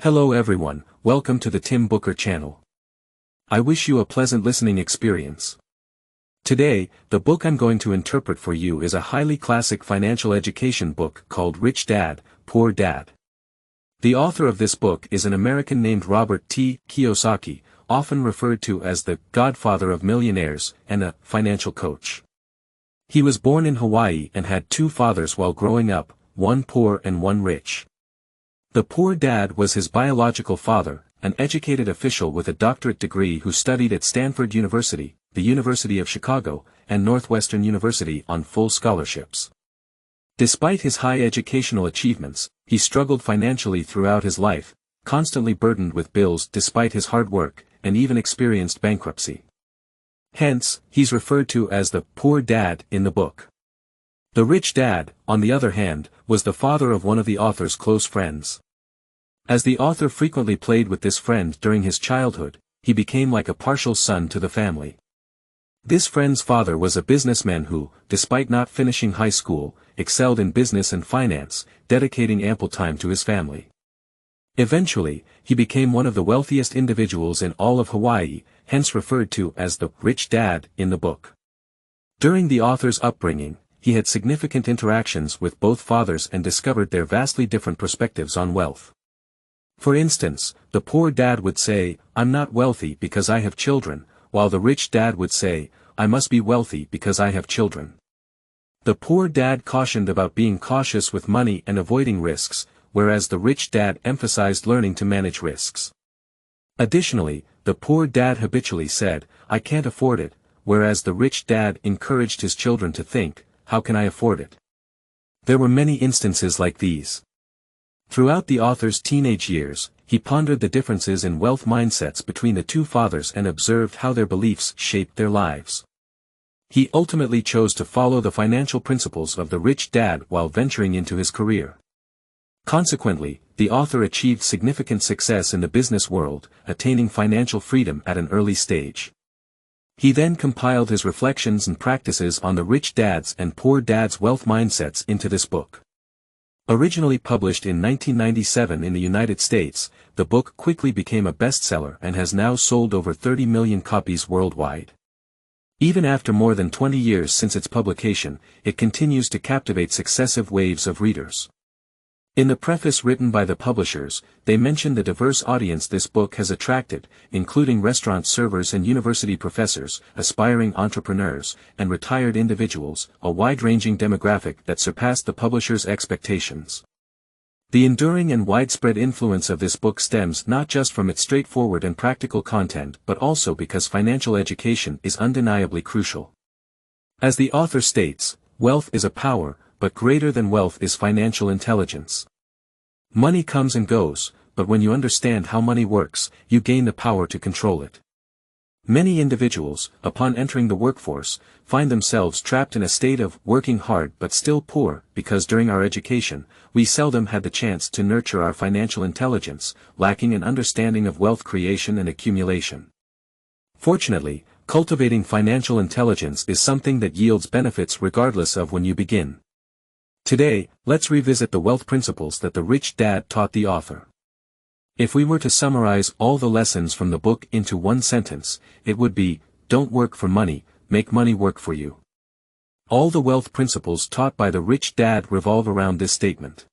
Hello everyone, welcome to the Tim Booker channel. I wish you a pleasant listening experience. Today, the book I'm going to interpret for you is a highly classic financial education book called Rich Dad, Poor Dad. The author of this book is an American named Robert T. Kiyosaki, often referred to as the godfather of millionaires and a financial coach. He was born in Hawaii and had two fathers while growing up, one poor and one rich. The poor dad was his biological father, an educated official with a doctorate degree who studied at Stanford University, the University of Chicago, and Northwestern University on full scholarships. Despite his high educational achievements, he struggled financially throughout his life, constantly burdened with bills despite his hard work, and even experienced bankruptcy. Hence, he's referred to as the poor dad in the book. The rich dad, on the other hand, was the father of one of the author's close friends. As the author frequently played with this friend during his childhood, he became like a partial son to the family. This friend's father was a businessman who, despite not finishing high school, excelled in business and finance, dedicating ample time to his family. Eventually, he became one of the wealthiest individuals in all of Hawaii, hence referred to as the rich dad in the book. During the author's upbringing, he had significant interactions with both fathers and discovered their vastly different perspectives on wealth. For instance, the poor dad would say, "I'm not wealthy because I have children," while the rich dad would say, "I must be wealthy because I have children." The poor dad cautioned about being cautious with money and avoiding risks, whereas the rich dad emphasized learning to manage risks. Additionally, the poor dad habitually said, "I can't afford it," whereas the rich dad encouraged his children to think, "How can I afford it?" There were many instances like these. Throughout the author's teenage years, he pondered the differences in wealth mindsets between the two fathers and observed how their beliefs shaped their lives. He ultimately chose to follow the financial principles of the rich dad while venturing into his career. Consequently, the author achieved significant success in the business world, attaining financial freedom at an early stage. He then compiled his reflections and practices on the rich dad's and poor dad's wealth mindsets into this book. Originally published in 1997 in the United States, the book quickly became a bestseller and has now sold over 30 million copies worldwide. Even after more than 20 years since its publication, it continues to captivate successive waves of readers. In the preface written by the publishers, they mention the diverse audience this book has attracted, including restaurant servers and university professors, aspiring entrepreneurs, and retired individuals, a wide-ranging demographic that surpassed the publishers' expectations. The enduring and widespread influence of this book stems not just from its straightforward and practical content but also because financial education is undeniably crucial. As the author states, wealth is a power, but greater than wealth is financial intelligence. Money comes and goes, but when you understand how money works, you gain the power to control it. Many individuals, upon entering the workforce, find themselves trapped in a state of working hard but still poor because during our education, we seldom had the chance to nurture our financial intelligence, lacking an understanding of wealth creation and accumulation. Fortunately, cultivating financial intelligence is something that yields benefits regardless of when you begin. Today, let's revisit the wealth principles that the rich dad taught the author. If we were to summarize all the lessons from the book into one sentence, it would be, don't work for money, make money work for you. All the wealth principles taught by the rich dad revolve around this statement.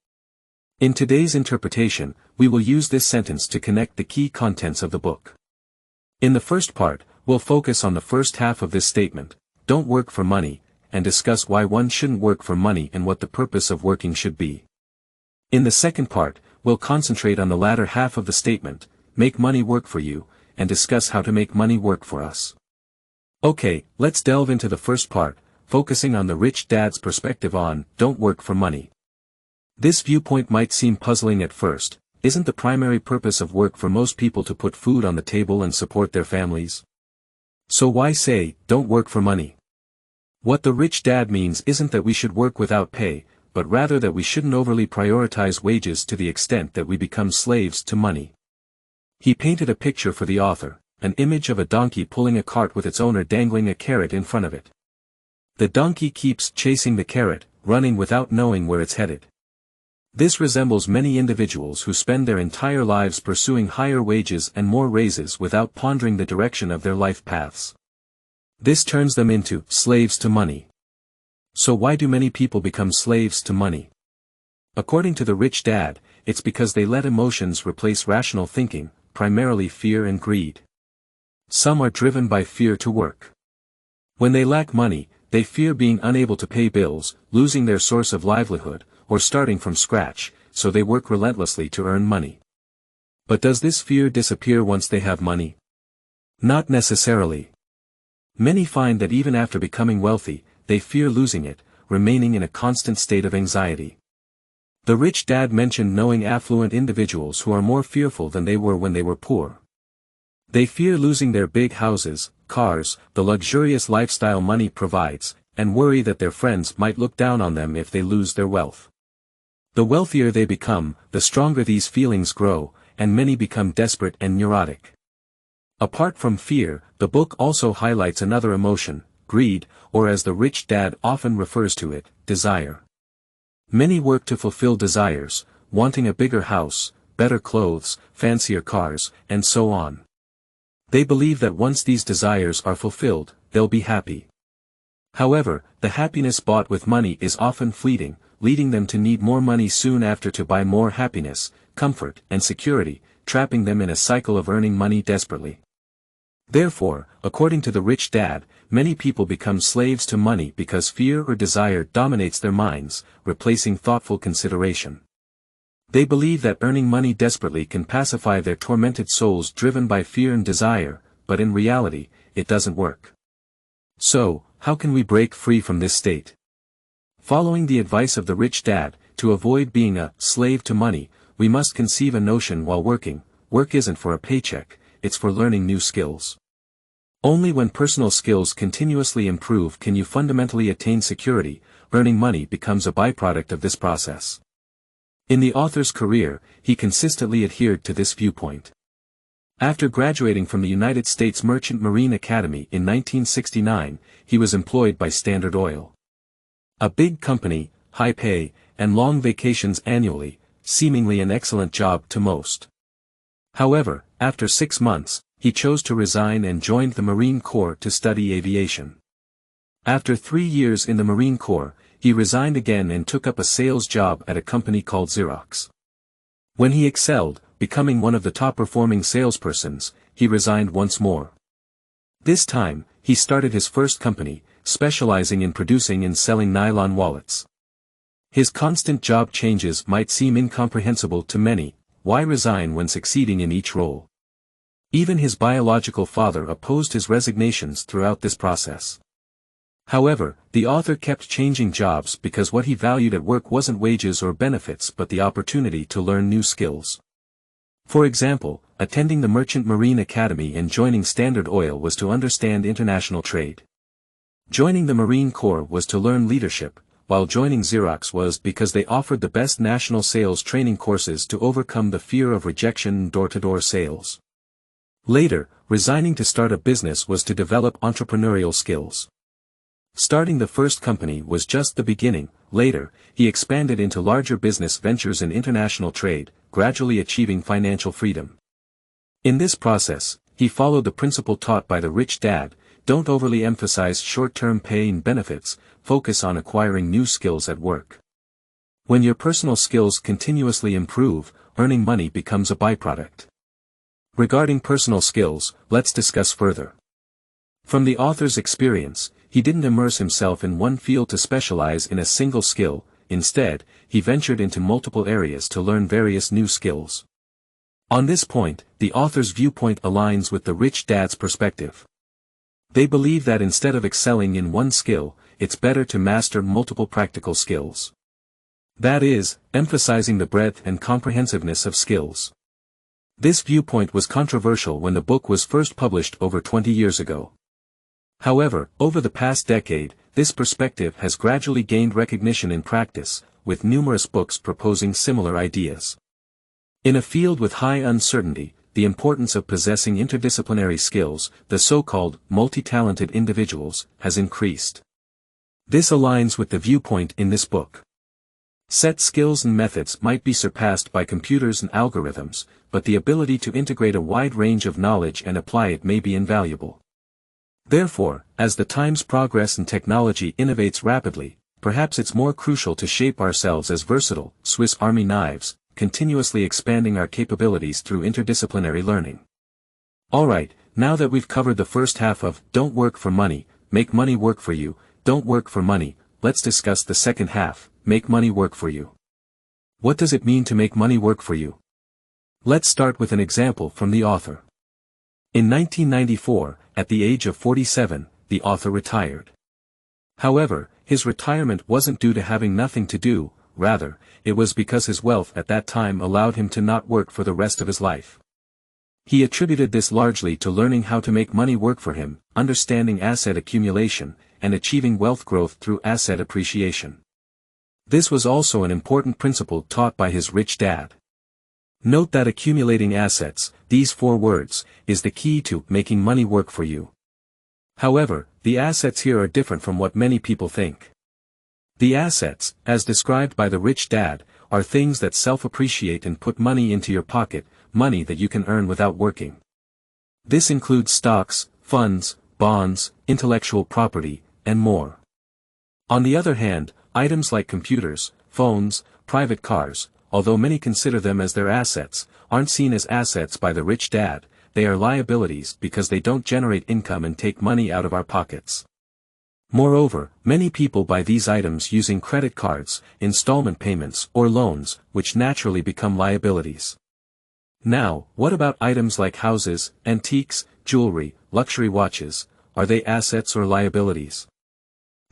In today's interpretation, we will use this sentence to connect the key contents of the book. In the first part, we'll focus on the first half of this statement, don't work for money, and discuss why one shouldn't work for money and what the purpose of working should be. In the second part, we'll concentrate on the latter half of the statement, make money work for you, and discuss how to make money work for us. Okay, let's delve into the first part, focusing on the rich dad's perspective on, don't work for money. This viewpoint might seem puzzling at first. Isn't the primary purpose of work for most people to put food on the table and support their families? So why say, don't work for money? What the rich dad means isn't that we should work without pay, but rather that we shouldn't overly prioritize wages to the extent that we become slaves to money. He painted a picture for the author, an image of a donkey pulling a cart with its owner dangling a carrot in front of it. The donkey keeps chasing the carrot, running without knowing where it's headed. This resembles many individuals who spend their entire lives pursuing higher wages and more raises without pondering the direction of their life paths. This turns them into slaves to money. So why do many people become slaves to money? According to the Rich Dad, it's because they let emotions replace rational thinking, primarily fear and greed. Some are driven by fear to work. When they lack money, they fear being unable to pay bills, losing their source of livelihood, or starting from scratch, so they work relentlessly to earn money. But does this fear disappear once they have money? Not necessarily. Many find that even after becoming wealthy, they fear losing it, remaining in a constant state of anxiety. The Rich Dad mentioned knowing affluent individuals who are more fearful than they were when they were poor. They fear losing their big houses, cars, the luxurious lifestyle money provides, and worry that their friends might look down on them if they lose their wealth. The wealthier they become, the stronger these feelings grow, and many become desperate and neurotic. Apart from fear, the book also highlights another emotion, greed, or as the Rich Dad often refers to it, desire. Many work to fulfill desires, wanting a bigger house, better clothes, fancier cars, and so on. They believe that once these desires are fulfilled, they'll be happy. However, the happiness bought with money is often fleeting, leading them to need more money soon after to buy more happiness, comfort, and security, trapping them in a cycle of earning money desperately. Therefore, according to the Rich Dad, many people become slaves to money because fear or desire dominates their minds, replacing thoughtful consideration. They believe that earning money desperately can pacify their tormented souls driven by fear and desire, but in reality, it doesn't work. So, how can we break free from this state? Following the advice of the Rich Dad, to avoid being a slave to money, we must conceive a notion while working: work isn't for a paycheck, it's for learning new skills. Only when personal skills continuously improve can you fundamentally attain security. Earning money becomes a byproduct of this process. In the author's career, he consistently adhered to this viewpoint. After graduating from the United States Merchant Marine Academy in 1969, he was employed by Standard Oil. A big company, high pay, and long vacations annually, seemingly an excellent job to most. However, after 6 months, he chose to resign and joined the Marine Corps to study aviation. After 3 years in the Marine Corps, he resigned again and took up a sales job at a company called Xerox. When he excelled, becoming one of the top-performing salespersons, he resigned once more. This time, he started his first company, specializing in producing and selling nylon wallets. His constant job changes might seem incomprehensible to many. Why resign when succeeding in each role? Even his biological father opposed his resignations throughout this process. However, the author kept changing jobs because what he valued at work wasn't wages or benefits but the opportunity to learn new skills. For example, attending the Merchant Marine Academy and joining Standard Oil was to understand international trade. Joining the Marine Corps was to learn leadership, while joining Xerox was because they offered the best national sales training courses to overcome the fear of rejection in door-to-door sales. Later, resigning to start a business was to develop entrepreneurial skills. Starting the first company was just the beginning. Later, he expanded into larger business ventures in international trade, gradually achieving financial freedom. In this process, he followed the principle taught by the Rich Dad: don't overly emphasize short-term pay and benefits, focus on acquiring new skills at work. When your personal skills continuously improve, earning money becomes a byproduct. Regarding personal skills, let's discuss further. From the author's experience, he didn't immerse himself in one field to specialize in a single skill. Instead, he ventured into multiple areas to learn various new skills. On this point, the author's viewpoint aligns with the Rich Dad's perspective. They believe that instead of excelling in one skill, it's better to master multiple practical skills. That is, emphasizing the breadth and comprehensiveness of skills. This viewpoint was controversial when the book was first published over 20 years ago. However, over the past decade, this perspective has gradually gained recognition in practice, with numerous books proposing similar ideas. In a field with high uncertainty, the importance of possessing interdisciplinary skills, the so-called multi-talented individuals, has increased. This aligns with the viewpoint in this book. Set skills and methods might be surpassed by computers and algorithms, but the ability to integrate a wide range of knowledge and apply it may be invaluable. Therefore, as the times progress and technology innovates rapidly, perhaps it's more crucial to shape ourselves as versatile Swiss Army knives, continuously expanding our capabilities through interdisciplinary learning. Alright, now that we've covered the first half of Don't Work for Money, Make Money Work for You, Don't Work for Money, let's discuss the second half, Make Money Work for You. What does it mean to make money work for you? Let's start with an example from the author. In 1994, at the age of 47, the author retired. However, his retirement wasn't due to having nothing to do, rather, it was because his wealth at that time allowed him to not work for the rest of his life. He attributed this largely to learning how to make money work for him, understanding asset accumulation, and achieving wealth growth through asset appreciation. This was also an important principle taught by his rich dad. Note that accumulating assets, these 4 words, is the key to making money work for you. However, the assets here are different from what many people think. The assets, as described by the rich dad, are things that self-appreciate and put money into your pocket, money that you can earn without working. This includes stocks, funds, bonds, intellectual property, and more. On the other hand, items like computers, phones, private cars, although many consider them as their assets, aren't seen as assets by the rich dad, they are liabilities because they don't generate income and take money out of our pockets. Moreover, many people buy these items using credit cards, installment payments, or loans, which naturally become liabilities. Now, what about items like houses, antiques, jewelry, luxury watches? Are they assets or liabilities?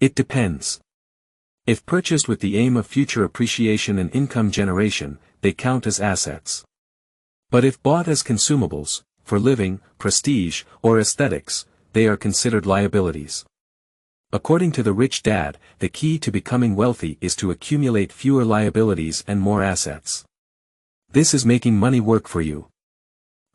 It depends. If purchased with the aim of future appreciation and income generation, they count as assets. But if bought as consumables, for living, prestige, or aesthetics, they are considered liabilities. According to the rich dad, the key to becoming wealthy is to accumulate fewer liabilities and more assets. This is making money work for you.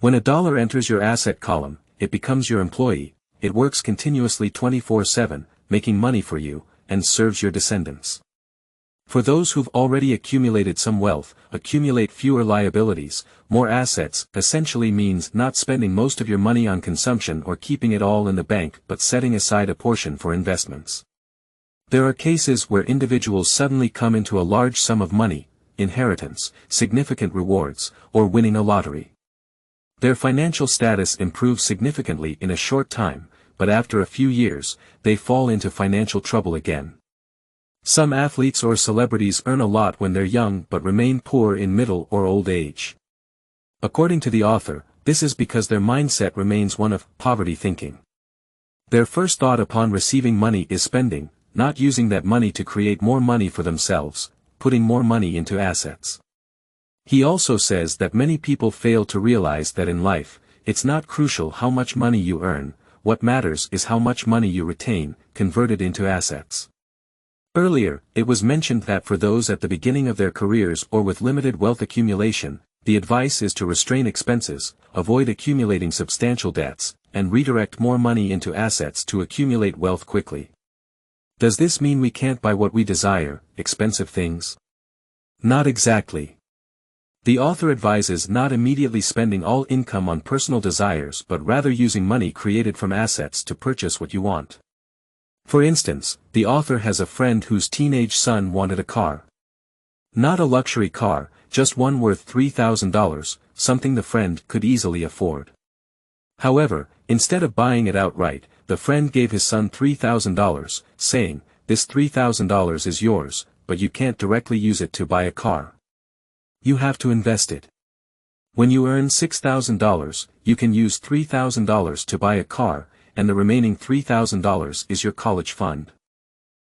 When a dollar enters your asset column, it becomes your employee, it works continuously 24/7, making money for you, and serves your descendants. For those who've already accumulated some wealth, accumulate fewer liabilities, more assets, essentially means not spending most of your money on consumption or keeping it all in the bank but setting aside a portion for investments. There are cases where individuals suddenly come into a large sum of money, inheritance, significant rewards, or winning a lottery. Their financial status improves significantly in a short time, but after a few years, they fall into financial trouble again. Some athletes or celebrities earn a lot when they're young but remain poor in middle or old age. According to the author, this is because their mindset remains one of poverty thinking. Their first thought upon receiving money is spending, not using that money to create more money for themselves, putting more money into assets. He also says that many people fail to realize that in life, it's not crucial how much money you earn, what matters is how much money you retain, converted into assets. Earlier, it was mentioned that for those at the beginning of their careers or with limited wealth accumulation, the advice is to restrain expenses, avoid accumulating substantial debts, and redirect more money into assets to accumulate wealth quickly. Does this mean we can't buy what we desire, expensive things? Not exactly. The author advises not immediately spending all income on personal desires but rather using money created from assets to purchase what you want. For instance, the author has a friend whose teenage son wanted a car. Not a luxury car, just one worth $3,000, something the friend could easily afford. However, instead of buying it outright, the friend gave his son $3,000, saying, "This $3,000 is yours, but you can't directly use it to buy a car. You have to invest it. When you earn $6,000, you can use $3,000 to buy a car, and the remaining $3,000 is your college fund."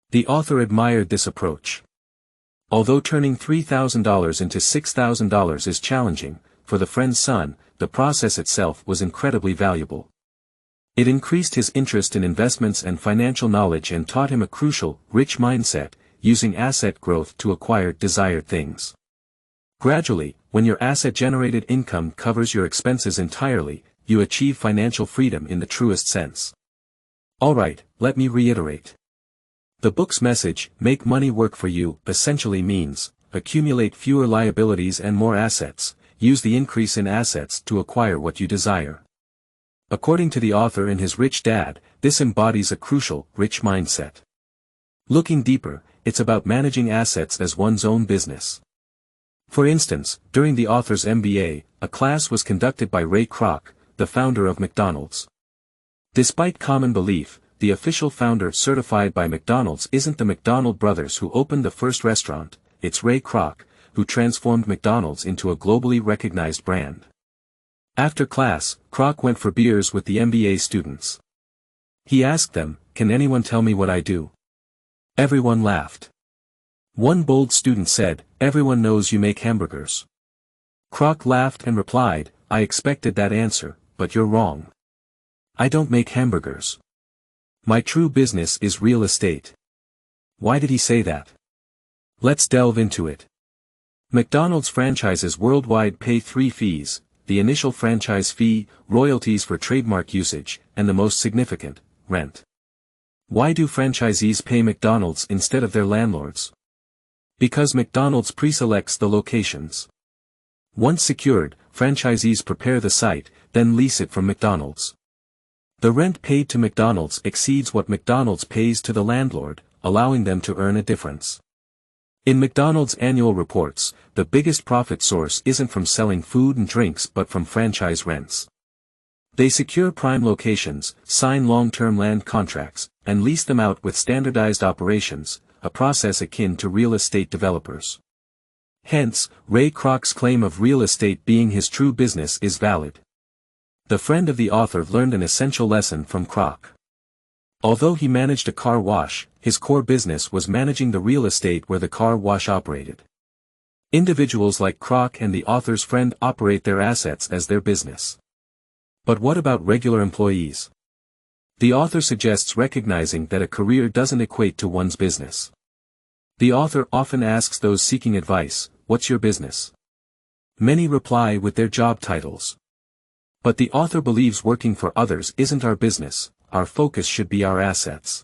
The author admired this approach. Although turning $3,000 into $6,000 is challenging, for the friend's son, the process itself was incredibly valuable. It increased his interest in investments and financial knowledge and taught him a crucial, rich mindset, using asset growth to acquire desired things. Gradually, when your asset-generated income covers your expenses entirely, you achieve financial freedom in the truest sense. Alright, let me reiterate. The book's message, Make Money Work for You, essentially means, accumulate fewer liabilities and more assets, use the increase in assets to acquire what you desire. According to the author in his Rich Dad, this embodies a crucial, rich mindset. Looking deeper, it's about managing assets as one's own business. For instance, during the author's MBA, a class was conducted by Ray Kroc, the founder of McDonald's. Despite common belief, the official founder certified by McDonald's isn't the McDonald brothers who opened the first restaurant, it's Ray Kroc, who transformed McDonald's into a globally recognized brand. After class, Kroc went for beers with the MBA students. He asked them, "Can anyone tell me what I do?" Everyone laughed. One bold student said, "Everyone knows you make hamburgers." Kroc laughed and replied, "I expected that answer, but you're wrong. I don't make hamburgers. My true business is real estate." Why did he say that? Let's delve into it. McDonald's franchises worldwide pay three fees: the initial franchise fee, royalties for trademark usage, and the most significant, rent. Why do franchisees pay McDonald's instead of their landlords? Because McDonald's pre-selects the locations. Once secured, franchisees prepare the site, then lease it from McDonald's. The rent paid to McDonald's exceeds what McDonald's pays to the landlord, allowing them to earn a difference. In McDonald's annual reports, the biggest profit source isn't from selling food and drinks but from franchise rents. They secure prime locations, sign long-term land contracts, and lease them out with standardized operations, a process akin to real estate developers. Hence, Ray Kroc's claim of real estate being his true business is valid. The friend of the author learned an essential lesson from Kroc. Although he managed a car wash, his core business was managing the real estate where the car wash operated. Individuals like Kroc and the author's friend operate their assets as their business. But what about regular employees? The author suggests recognizing that a career doesn't equate to one's business. The author often asks those seeking advice, "What's your business?" Many reply with their job titles. But the author believes working for others isn't our business, our focus should be our assets.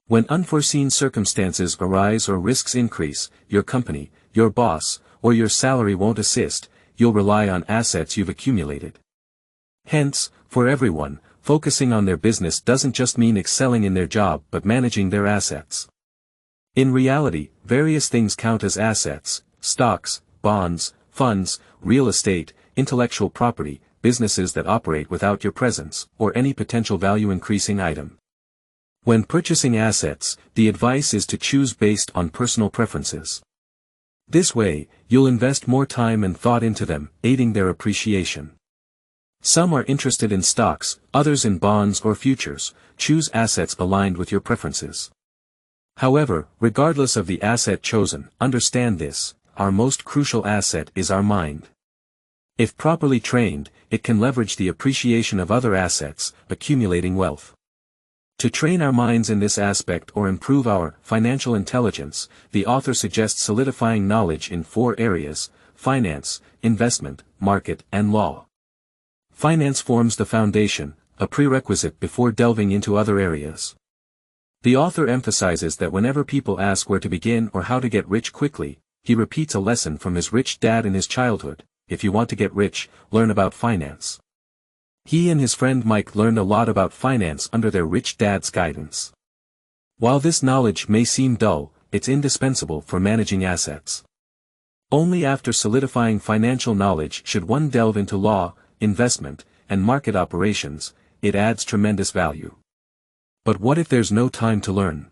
When unforeseen circumstances arise or risks increase, your company, your boss, or your salary won't assist, you'll rely on assets you've accumulated. Hence, for everyone, focusing on their business doesn't just mean excelling in their job but managing their assets. In reality, various things count as assets: stocks, bonds, funds, real estate, intellectual property, businesses that operate without your presence, or any potential value-increasing item. When purchasing assets, the advice is to choose based on personal preferences. This way, you'll invest more time and thought into them, aiding their appreciation. Some are interested in stocks, others in bonds or futures. Choose assets aligned with your preferences. However, regardless of the asset chosen, understand this: our most crucial asset is our mind. If properly trained, it can leverage the appreciation of other assets, accumulating wealth. To train our minds in this aspect or improve our financial intelligence, the author suggests solidifying knowledge in 4 areas: finance, investment, market, and law. Finance forms the foundation, a prerequisite before delving into other areas. The author emphasizes that whenever people ask where to begin or how to get rich quickly, he repeats a lesson from his rich dad in his childhood: if you want to get rich, learn about finance. He and his friend Mike learned a lot about finance under their rich dad's guidance. While this knowledge may seem dull, it's indispensable for managing assets. Only after solidifying financial knowledge should one delve into law, investment, and market operations. It adds tremendous value. But what if there's no time to learn?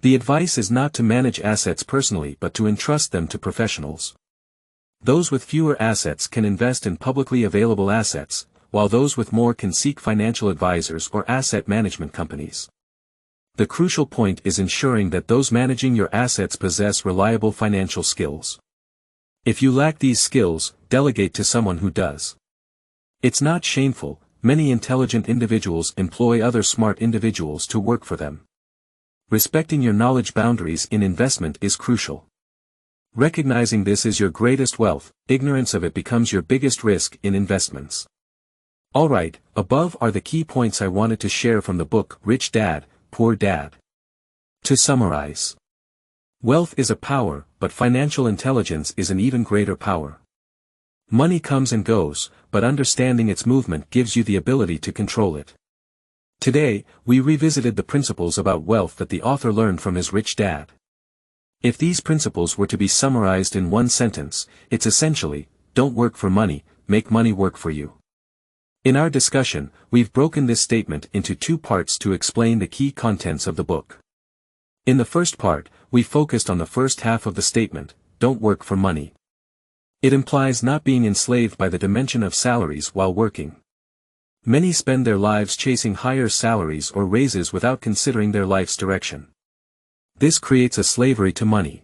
The advice is not to manage assets personally but to entrust them to professionals. Those with fewer assets can invest in publicly available assets, while those with more can seek financial advisors or asset management companies. The crucial point is ensuring that those managing your assets possess reliable financial skills. If you lack these skills, delegate to someone who does. It's not shameful. Many intelligent individuals employ other smart individuals to work for them. Respecting your knowledge boundaries in investment is crucial. Recognizing this is your greatest wealth, ignorance of it becomes your biggest risk in investments. Alright, above are the key points I wanted to share from the book Rich Dad, Poor Dad. To summarize. Wealth is a power, but financial intelligence is an even greater power. Money comes and goes, but understanding its movement gives you the ability to control it. Today, we revisited the principles about wealth that the author learned from his rich dad. If these principles were to be summarized in one sentence, it's essentially, don't work for money, make money work for you. In our discussion, we've broken this statement into two parts to explain the key contents of the book. In the first part, we focused on the first half of the statement, don't work for money. It implies not being enslaved by the dimension of salaries while working. Many spend their lives chasing higher salaries or raises without considering their life's direction. This creates a slavery to money.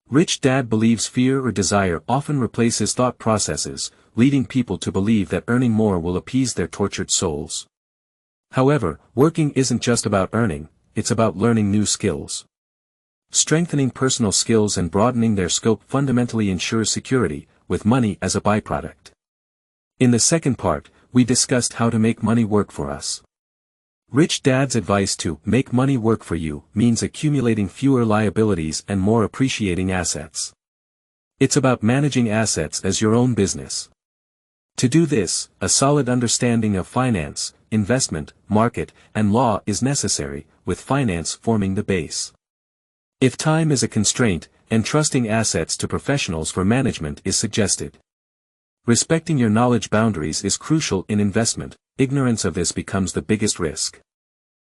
Rich Dad believes fear or desire often replaces thought processes, leading people to believe that earning more will appease their tortured souls. However, working isn't just about earning, it's about learning new skills. Strengthening personal skills and broadening their scope fundamentally ensures security, with money as a byproduct. In the second part, we discussed how to make money work for us. Rich Dad's advice to make money work for you means accumulating fewer liabilities and more appreciating assets. It's about managing assets as your own business. To do this, a solid understanding of finance, investment, market, and law is necessary, with finance forming the base. If time is a constraint, entrusting assets to professionals for management is suggested. Respecting your knowledge boundaries is crucial in investment. Ignorance of this becomes the biggest risk.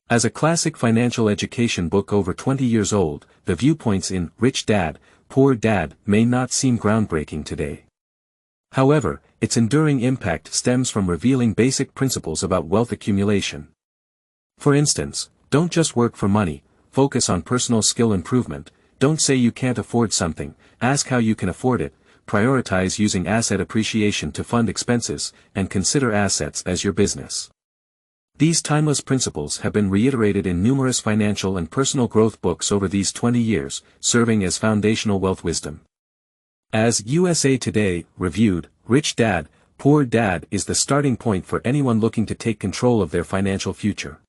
As a classic financial education book over 20 years old, the viewpoints in Rich Dad, Poor Dad may not seem groundbreaking today. However, its enduring impact stems from revealing basic principles about wealth accumulation. For instance, don't just work for money, focus on personal skill improvement, don't say you can't afford something, ask how you can afford it, prioritize using asset appreciation to fund expenses, and consider assets as your business. These timeless principles have been reiterated in numerous financial and personal growth books over these 20 years, serving as foundational wealth wisdom. As USA Today reviewed, Rich Dad, Poor Dad is the starting point for anyone looking to take control of their financial future.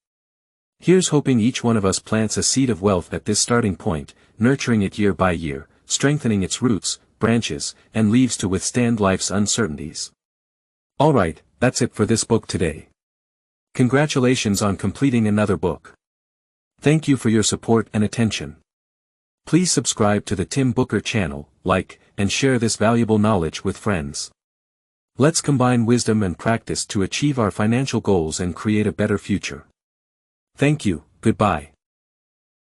Here's hoping each one of us plants a seed of wealth at this starting point, nurturing it year by year, strengthening its roots, branches, and leaves to withstand life's uncertainties. Alright, that's it for this book today. Congratulations on completing another book. Thank you for your support and attention. Please subscribe to the Tim Booker channel, like, and share this valuable knowledge with friends. Let's combine wisdom and practice to achieve our financial goals and create a better future. Thank you, goodbye.